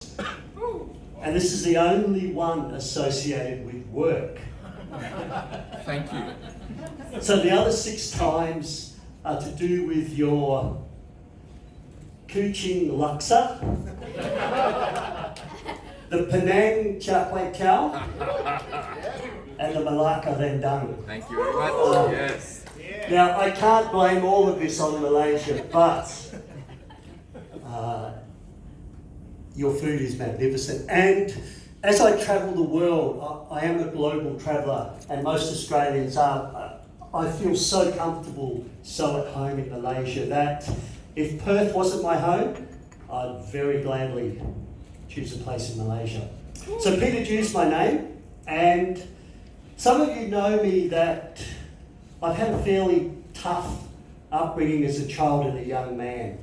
And this is the only one associated with work. Thank you. So the other 6 times are to do with your Kuching Laksa, the Penang Char Kway Teow, and the Malacca Rendang. Thank you very much. Yes. Now, I can't blame all of this on Malaysia, but your food is magnificent. And as I travel the world, I am a global traveller, and most Australians are. I feel so comfortable, so at home in Malaysia, that if Perth wasn't my home, I'd very gladly choose a place in Malaysia. So Peter Dew's my name, and some of you know me that I've had a fairly tough upbringing as a child and a young man.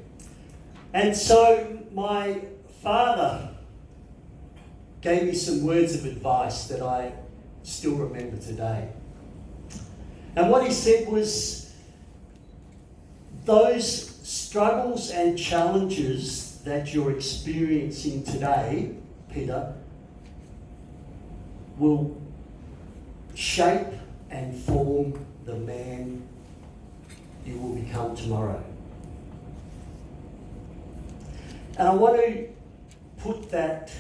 And so my father gave me some words of advice that I still remember today. And what he said was, those struggles and challenges that you're experiencing today, Peter, will shape and form the man you will become tomorrow. And I want to put that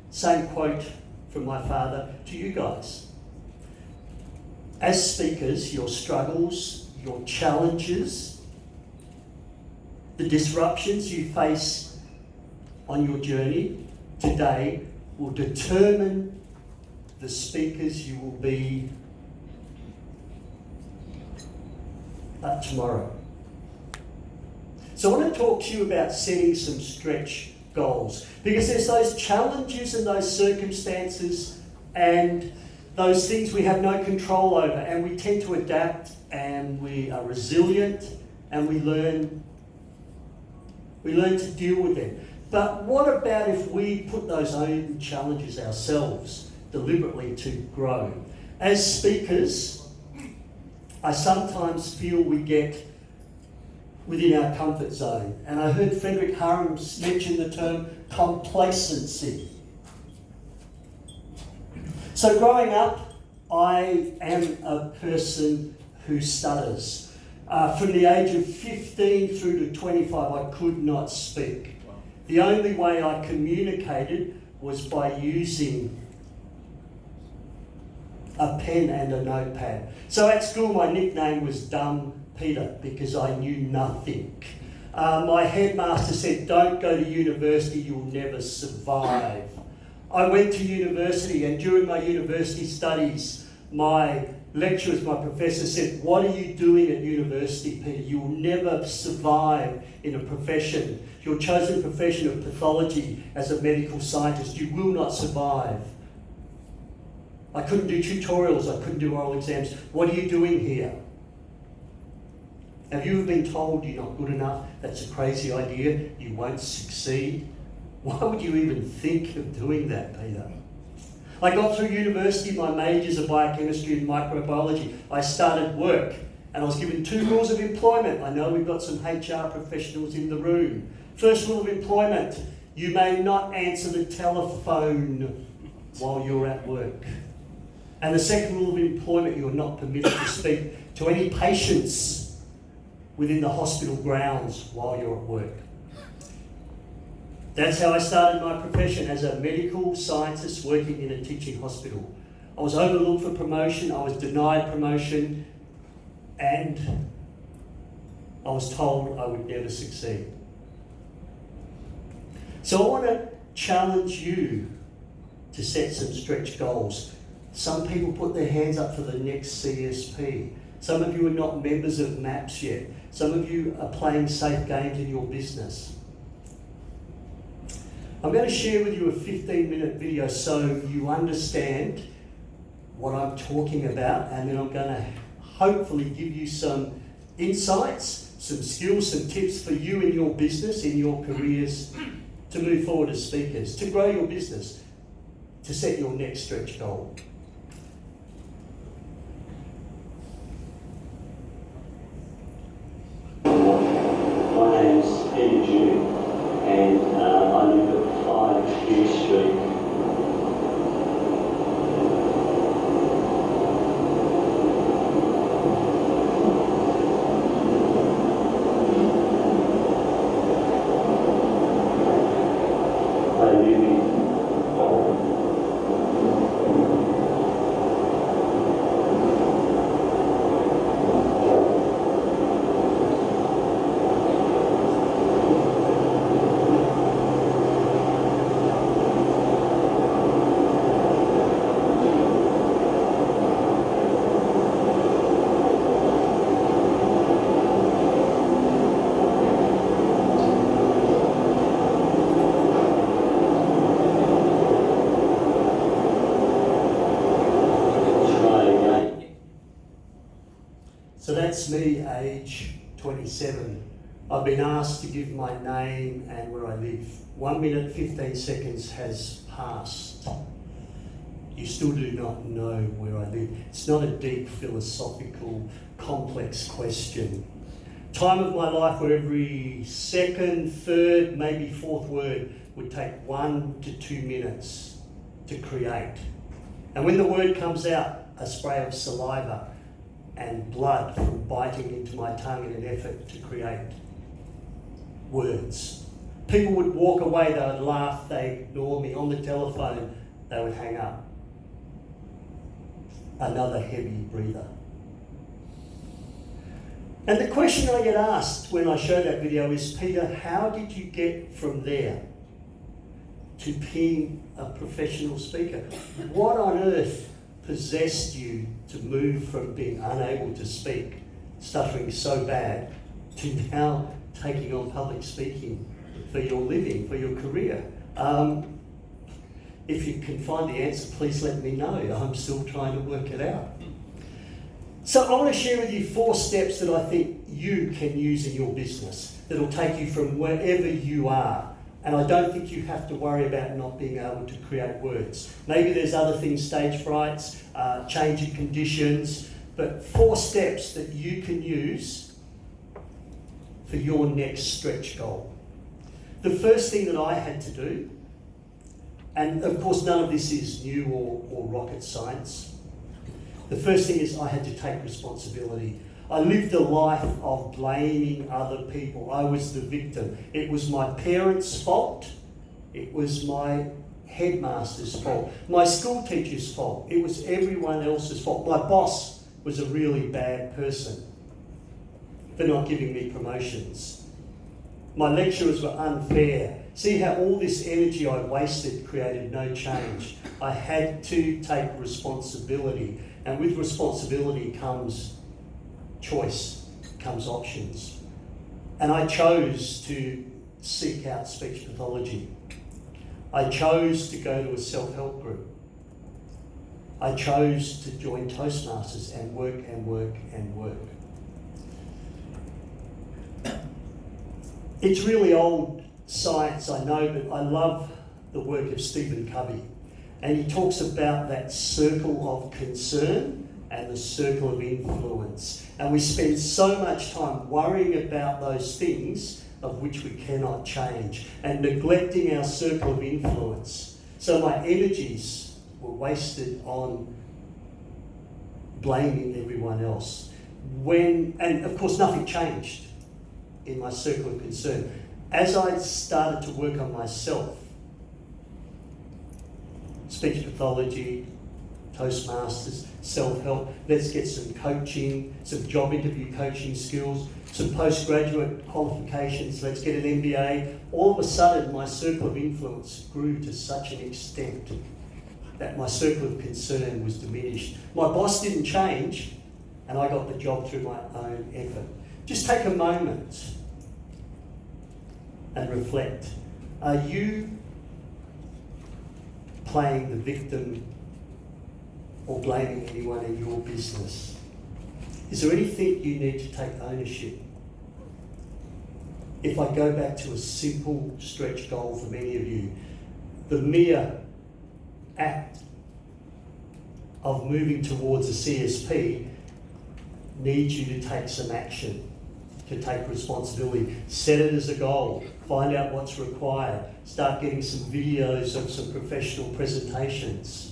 same quote from my father to you guys. As speakers, your struggles, your challenges, the disruptions you face on your journey today will determine the speakers you will be tomorrow. So I want to talk to you about setting some stretch goals, because there's those challenges and those circumstances and those things we have no control over, and we tend to adapt, and we are resilient, and we learn to deal with them. But what about if we put those own challenges ourselves deliberately to grow? As speakers, I sometimes feel we get within our comfort zone. And I heard Frederick Harms mention the term complacency. So growing up, I am a person who stutters. From the age of 15 through to 25, I could not speak. Wow. The only way I communicated was by using a pen and a notepad. So at school, my nickname was Dumb Peter, because I knew nothing. My headmaster said, "Don't go to university, you'll never survive." I went to university, and during my university studies, my lecturers, my professor said, "What are you doing at university, Peter? You will never survive in a profession, your chosen profession of pathology as a medical scientist. You will not survive." I couldn't do tutorials, I couldn't do oral exams. What are you doing here? Have you ever been told you're not good enough? That's a crazy idea, you won't succeed. Why would you even think of doing that, Peter? I got through university, my majors are biochemistry and microbiology. I started work, and I was given 2 rules of employment. I know we've got some HR professionals in the room. First rule of employment, you may not answer the telephone while you're at work. And the second rule of employment, you're not permitted to speak to any patients within the hospital grounds while you're at work. That's how I started my profession, as a medical scientist working in a teaching hospital. I was overlooked for promotion, I was denied promotion, and I was told I would never succeed. So I want to challenge you to set some stretch goals. Some people put their hands up for the next CSP. Some of you are not members of MAPS yet. Some of you are playing safe games in your business. I'm going to share with you a 15-minute video so you understand what I'm talking about, and then I'm going to hopefully give you some insights, some skills, some tips for you in your business, in your careers, to move forward as speakers, to grow your business, to set your next stretch goal. My name's Peter Dew, and I live at That's me, age 27. I've been asked to give my name and where I live. 1 minute, 15 seconds has passed. You still do not know where I live. It's not a deep, philosophical, complex question. Time of my life where every second, third, maybe fourth word would take 1 to 2 minutes to create. And when the word comes out, a spray of saliva and blood from biting into my tongue in an effort to create words. People would walk away, they would laugh, they'd ignore me. On the telephone, they would hang up. Another heavy breather. And the question I get asked when I show that video is, Peter, how did you get from there to being a professional speaker? What on earth possessed you to move from being unable to speak, stuttering so bad, to now taking on public speaking for your living, for your career? If you can find the answer, please let me know. I'm still trying to work it out. So I want to share with you 4 steps that I think you can use in your business that'll take you from wherever you are. And I don't think you have to worry about not being able to create words. Maybe there's other things, stage frights, changing conditions, but 4 steps that you can use for your next stretch goal. The first thing that I had to do, and of course none of this is new or rocket science, the first thing is I had to take responsibility. I lived a life of blaming other people. I was the victim. It was my parents' fault. It was my headmaster's fault. My school teacher's fault. It was everyone else's fault. My boss was a really bad person for not giving me promotions. My lecturers were unfair. See how all this energy I wasted created no change. I had to take responsibility. And with responsibility comes choice, comes options. And I chose to seek out speech pathology. I chose to go to a self-help group. I chose to join Toastmasters and work and work and work. It's really old science, I know, but I love the work of Stephen Covey. And he talks about that circle of concern and the circle of influence. And we spend so much time worrying about those things of which we cannot change and neglecting our circle of influence. So my energies were wasted on blaming everyone else. And of course nothing changed in my circle of concern. As I started to work on myself, speech pathology, Toastmasters, self-help, let's get some coaching, some job interview coaching skills, some postgraduate qualifications, let's get an MBA. All of a sudden, my circle of influence grew to such an extent that my circle of concern was diminished. My boss didn't change, and I got the job through my own effort. Just take a moment and reflect. Are you playing the victim or blaming anyone in your business? Is there anything you need to take ownership? If I go back to a simple stretch goal for many of you, the mere act of moving towards a CSP needs you to take some action, to take responsibility. Set it as a goal, find out what's required, start getting some videos of some professional presentations.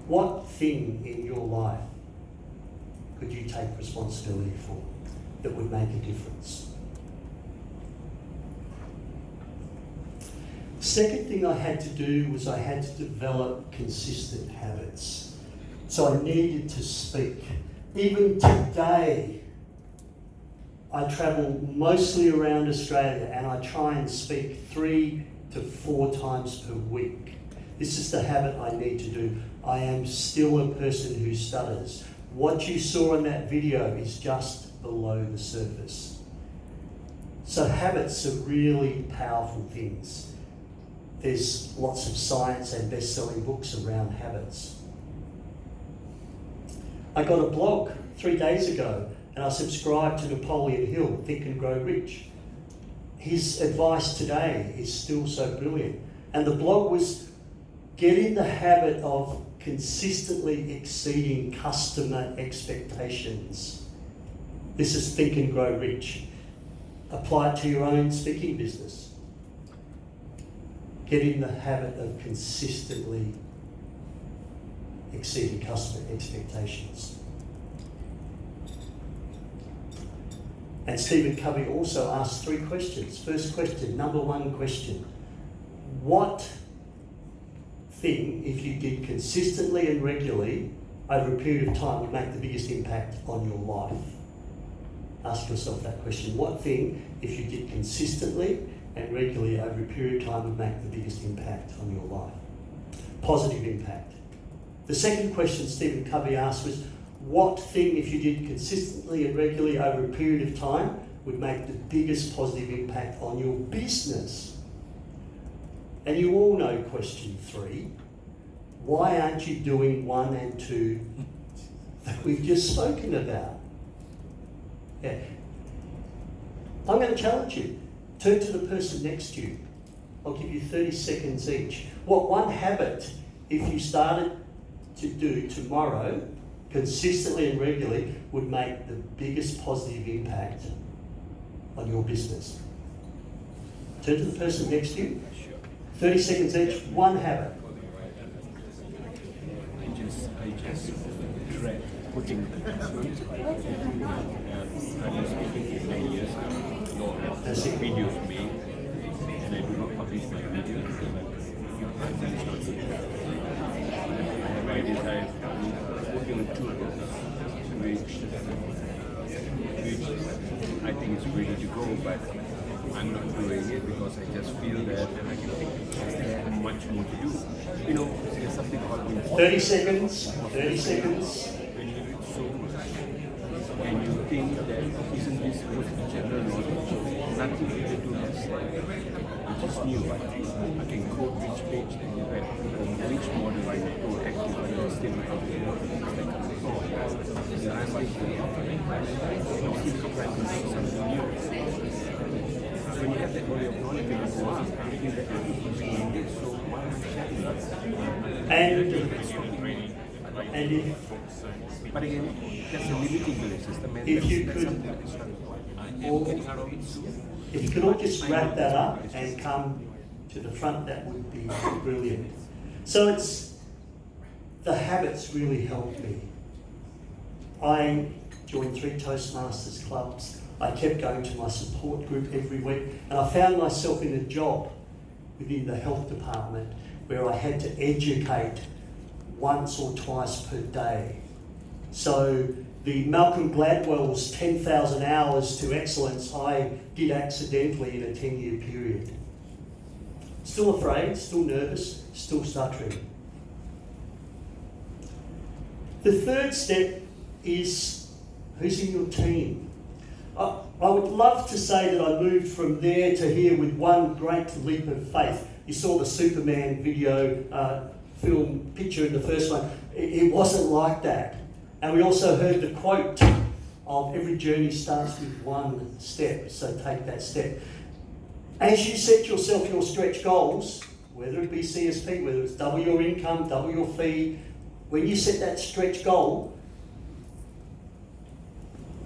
What thing in your life could you take responsibility for that would make a difference? Second thing I had to do was I had to develop consistent habits. So I needed to speak. Even today, I travel mostly around Australia and I try and speak 3 to 4 times per week. This is the habit I need to do. I am still a person who stutters. What you saw in that video is just below the surface. So habits are really powerful things. There's lots of science and best-selling books around habits. I got a blog 3 days ago and I subscribed to Napoleon Hill, Think and Grow Rich. His advice today is still so brilliant. And the blog was get in the habit of consistently exceeding customer expectations. This is Think and Grow Rich. Apply it to your own speaking business. Get in the habit of consistently exceeding customer expectations. And Stephen Covey also asked 3 questions. First question, number 1 question. What thing, if you did consistently and regularly over a period of time, would make the biggest impact on your life? Ask yourself that question. What thing, if you did consistently and regularly over a period of time, would make the biggest impact on your life? Positive impact. The second question Stephen Covey asked was, what thing, if you did consistently and regularly over a period of time, would make the biggest positive impact on your business? And you all know question 3. Why aren't you doing 1 and 2 that we've just spoken about? Yeah. I'm going to challenge you. Turn to the person next to you. I'll give you 30 seconds each. What 1 habit, if you started to do tomorrow, consistently and regularly, would make the biggest positive impact on your business? Turn to the person next to you. 30 seconds each. 1 habit. I just dread putting I was speaking for many years That's it. videos made, and I do not publish my videos because I think it's not good. I have ideas. I am working on 2 books, which I think is ready to go, but I'm not doing it because I just feel that I have much more to do. You know, there's something called 30 seconds. 30 seconds. when you read so much and you think that isn't this supposed to be general knowledge? Nothing to do with this. Which is new. I can quote which page that you read, which model I go active, but I still not so I'm thinking, something new. When you have that body of knowledge, you go on. I feel that everything's doing this, so why am I sharing? And if But again, that's a limiting belief system. And If you that's could- something that is not all, getting out of it soon. if you could all just wrap that up and come to the front, that would be brilliant. So the habits really helped me. I joined 3 Toastmasters clubs. I kept going to my support group every week, and I found myself in a job within the health department where I had to educate once or twice per day. So the Malcolm Gladwell's 10,000 hours to excellence I did accidentally in a 10-year period. Still afraid, still nervous, still stuttering. The third step is who's in your team. I would love to say that I moved from there to here with one great leap of faith. You saw the Superman video film picture in the first one. It wasn't like that. And we also heard the quote of every journey starts with 1 step, so take that step. As you set yourself your stretch goals, whether it be CSP, whether it's double your income, double your fee, when you set that stretch goal,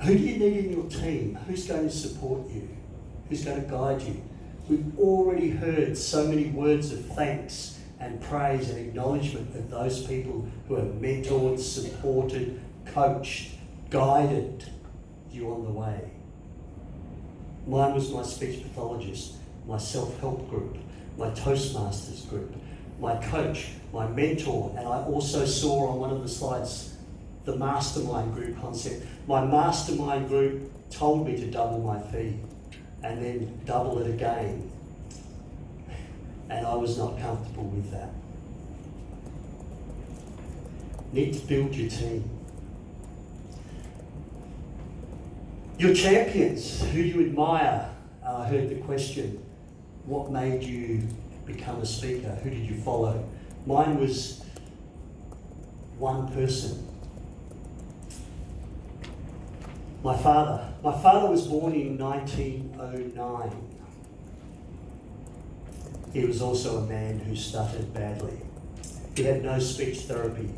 who do you need in your team? Who's going to support you? Who's going to guide you? We've already heard so many words of thanks and praise and acknowledgement of those people who have mentored, supported, coached, guided you on the way. Mine was my speech pathologist, my self-help group, my Toastmasters group, my coach, my mentor, and I also saw on one of the slides the mastermind group concept. My mastermind group told me to double my fee and then double it again. And I was not comfortable with that. Need to build your team. Your champions, who you admire. I heard the question, what made you become a speaker? Who did you follow? Mine was one person. My father. My father was born in 1909. He was also a man who stuttered badly. He had no speech therapy.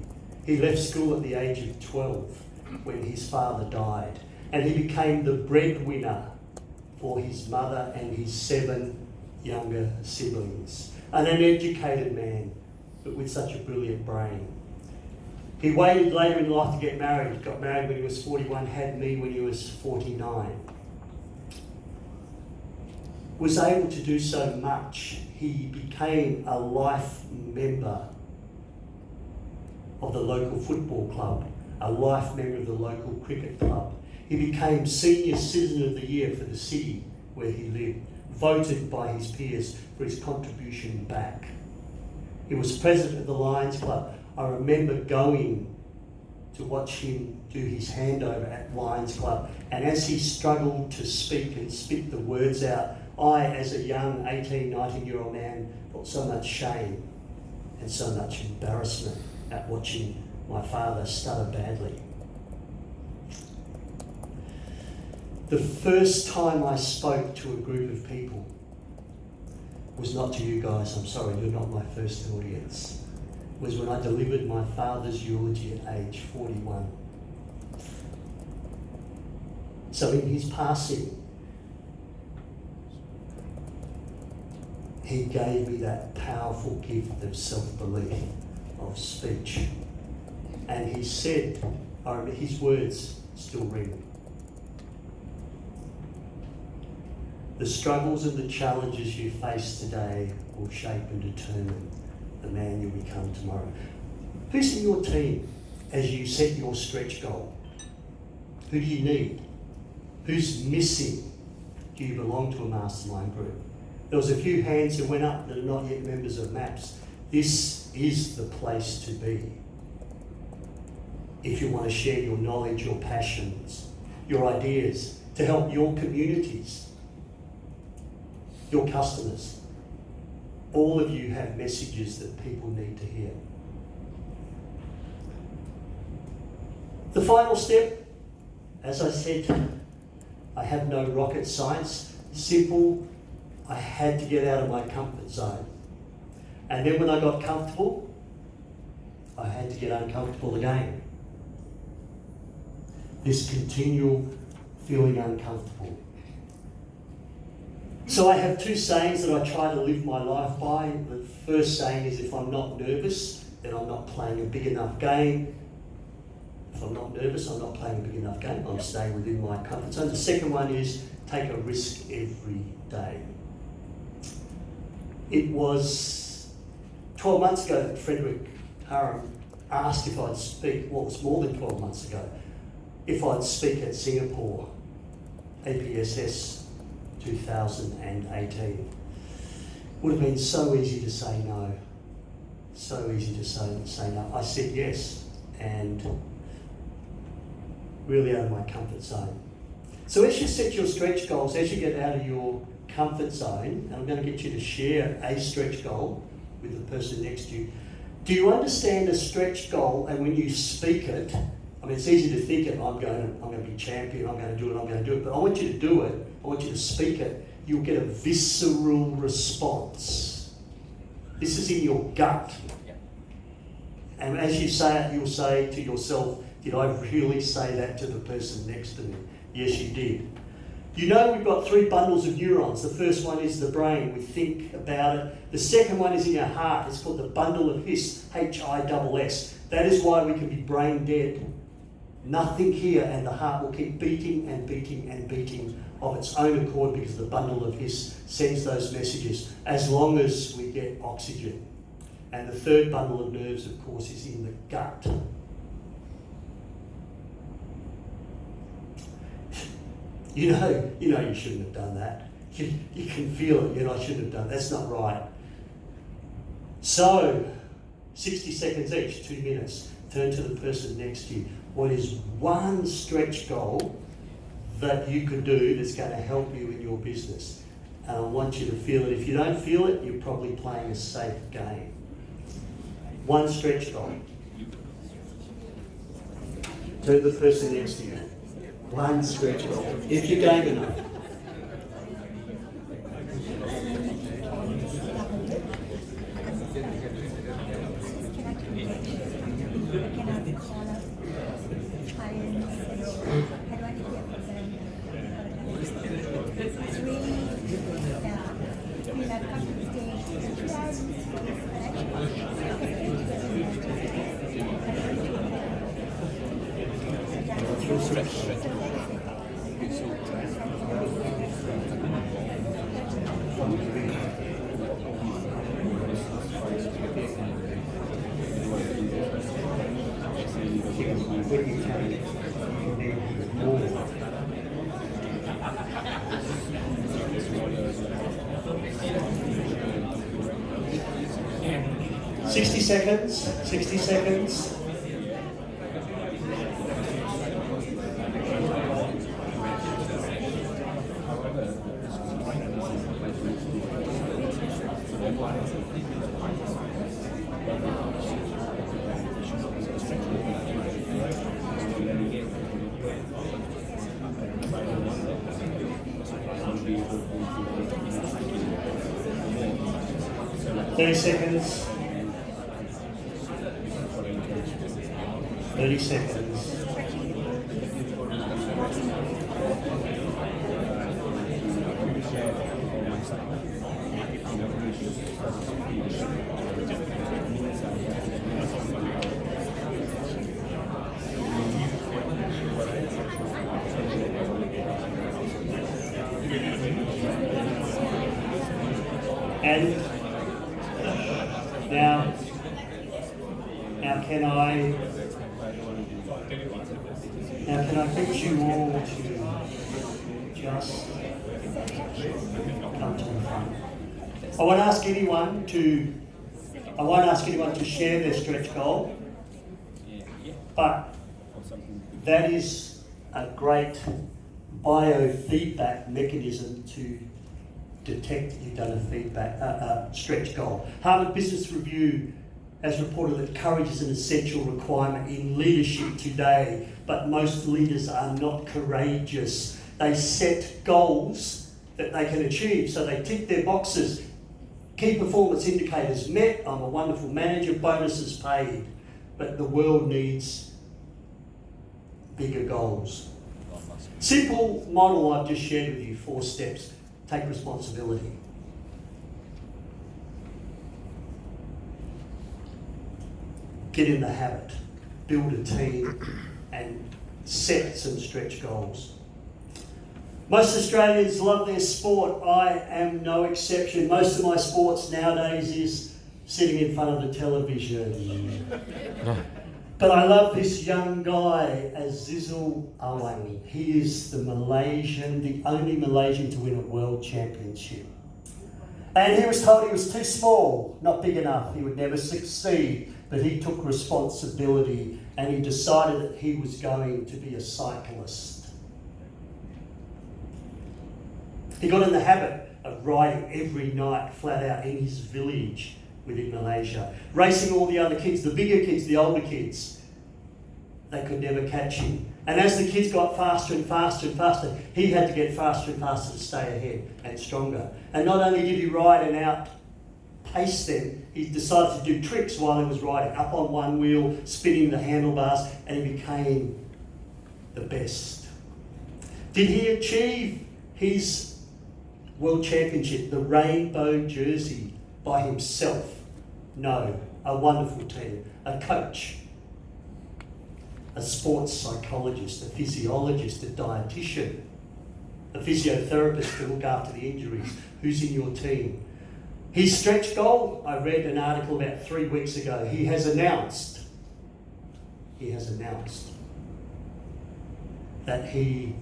He left school at the age of 12 when his father died, and he became the breadwinner for his mother and his 7 younger siblings. An uneducated man, but with such a brilliant brain. He waited later in life to get married. Got married when he was 41, had me when he was 49. Was able to do so much. He became a life member of the local football club, a life member of the local cricket club. He became Senior Citizen of the Year for the city where he lived, voted by his peers for his contribution back. He was president of the Lions Club. I remember going to watch him do his handover at Lions Club, and as he struggled to speak and spit the words out, I, as a young 18, 19-year-old man, felt so much shame and so much embarrassment at watching my father stutter badly. The first time I spoke to a group of people was not to you guys, I'm sorry, you're not my first audience, was when I delivered my father's eulogy at age 41. So in his passing, he gave me that powerful gift of self-belief, of speech. And he said, I remember his words still ring. The struggles and the challenges you face today will shape and determine the man you'll become tomorrow. Who's in your team as you set your stretch goal? Who do you need? Who's missing? Do you belong to a mastermind group? There was a few hands that went up that are not yet members of MAPS. This is the place to be. If you want to share your knowledge, your passions, your ideas to help your communities, your customers. All of you have messages that people need to hear. The final step, as I said, I have no rocket science. Simple, I had to get out of my comfort zone. And then when I got comfortable, I had to get uncomfortable again. This continual feeling uncomfortable. So I have 2 sayings that I try to live my life by. The first saying is, if I'm not nervous, then I'm not playing a big enough game. If I'm not nervous, I'm not playing a big enough game. I'm staying within my comfort zone. The second one is, take a risk every day. It was 12 months ago that Frederick Harum asked if I'd speak, well, it was more than 12 months ago, if I'd speak at Singapore, APSS 2018. Would have been so easy to say no. So easy to say no. I said yes, and really out of my comfort zone. So as you set your stretch goals, as you get out of your comfort zone, and I'm going to get you to share a stretch goal with the person next to you. Do you understand a stretch goal, and when you speak it, I mean, it's easy to think it, I'm going to be champion, I'm going to do it, but I want you to do it, I want you to speak it, you'll get a visceral response. This is in your gut. And as you say it, you'll say to yourself, did I really say that to the person next to me? Yes, you did. You know we've got 3 bundles of neurons. The first one is the brain. We think about it. The second one is in our heart. It's called the bundle of Hiss, Hiss. That is why we can be brain dead. Nothing here, and the heart will keep beating and beating and beating of its own accord because the bundle of Hiss sends those messages as long as we get oxygen. And the third bundle of nerves, of course, is in the gut. You know you shouldn't have done that. You can feel it, I shouldn't have done that. That's not right. So, 60 seconds each, 2 minutes. Turn to the person next to you. What is one stretch goal that you could do that's going to help you in your business? And I want you to feel it. If you don't feel it, you're probably playing a safe game. One stretch goal. Turn to the person next to you. One stretch goal, if you're game enough. When you can, you need more. 60 seconds, 60 seconds. Thirty seconds. 30 seconds. And now can I get you all to just come to the front? I won't ask anyone to share their stretch goal, but that is a great biofeedback mechanism to detect that you've done a stretch goal. Harvard Business Review has reported that courage is an essential requirement in leadership today, but most leaders are not courageous. They set goals that they can achieve, so they tick their boxes. Key performance indicators met, I'm a wonderful manager, bonuses paid, but the world needs bigger goals. Simple model I've just shared with you, 4 steps. Take responsibility. Get in the habit, build a team, and set some stretch goals. Most Australians love their sport. I am no exception. Most of my sports nowadays is sitting in front of the television. But I love this young guy, Azizul Awang. He is the only Malaysian to win a world championship. And he was told he was too small, not big enough, he would never succeed. But he took responsibility and he decided that he was going to be a cyclist. He got in the habit of riding every night flat out in his village within Malaysia, racing all the other kids, the bigger kids, the older kids. They could never catch him. And as the kids got faster and faster and faster, he had to get faster and faster to stay ahead and stronger. And not only did he ride and outpace them, he decided to do tricks while he was riding, up on one wheel, spinning the handlebars, and he became the best. Did he achieve his world championship, the rainbow jersey, by himself? No. A wonderful team, a coach, a sports psychologist, a physiologist, a dietitian, a physiotherapist to look after the injuries. Who's in your team? His stretch goal, I read an article about 3 weeks ago. He has announced that he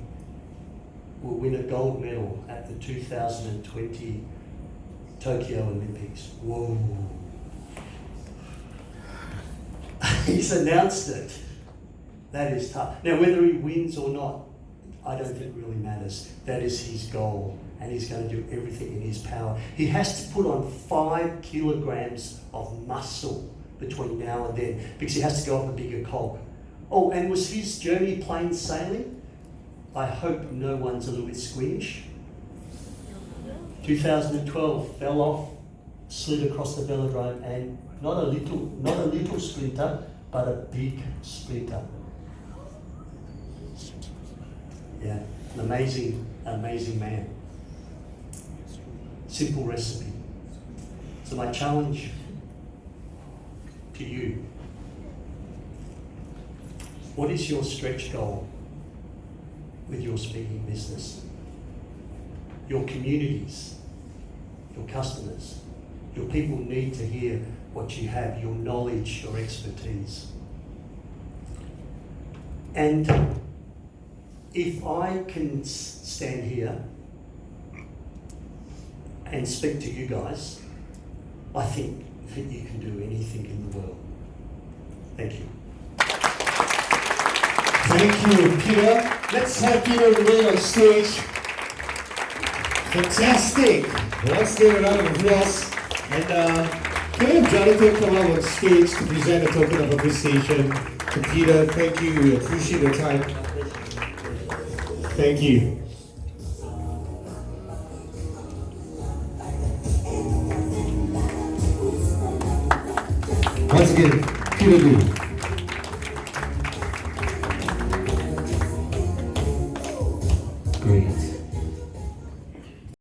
will win a gold medal at the 2020 Tokyo Olympics. Whoa. He's announced it. That is tough. Now, whether he wins or not, I don't think really matters. That is his goal, and he's going to do everything in his power. He has to put on 5 kilograms of muscle between now and then because he has to go up a bigger cog. Oh, and was his journey plain sailing? I hope no one's a little bit squeamish. 2012 fell off, slid across the velodrome, and not a little splinter, but a big splinter. Yeah, an amazing man. Simple recipe. So my challenge to you, what is your stretch goal with your speaking business? Your communities, your customers, your people need to hear what you have, your knowledge, your expertise. And if I can stand here and speak to you guys, I think that you can do anything in the world. Thank you. Thank you, Peter. Let's have Peter remain on stage. Fantastic. Let's give a round of applause. And can we have Jonathan come up on stage to present a token of appreciation to Peter? Thank you. We appreciate your time. Thank you. Once again, Peter Lee.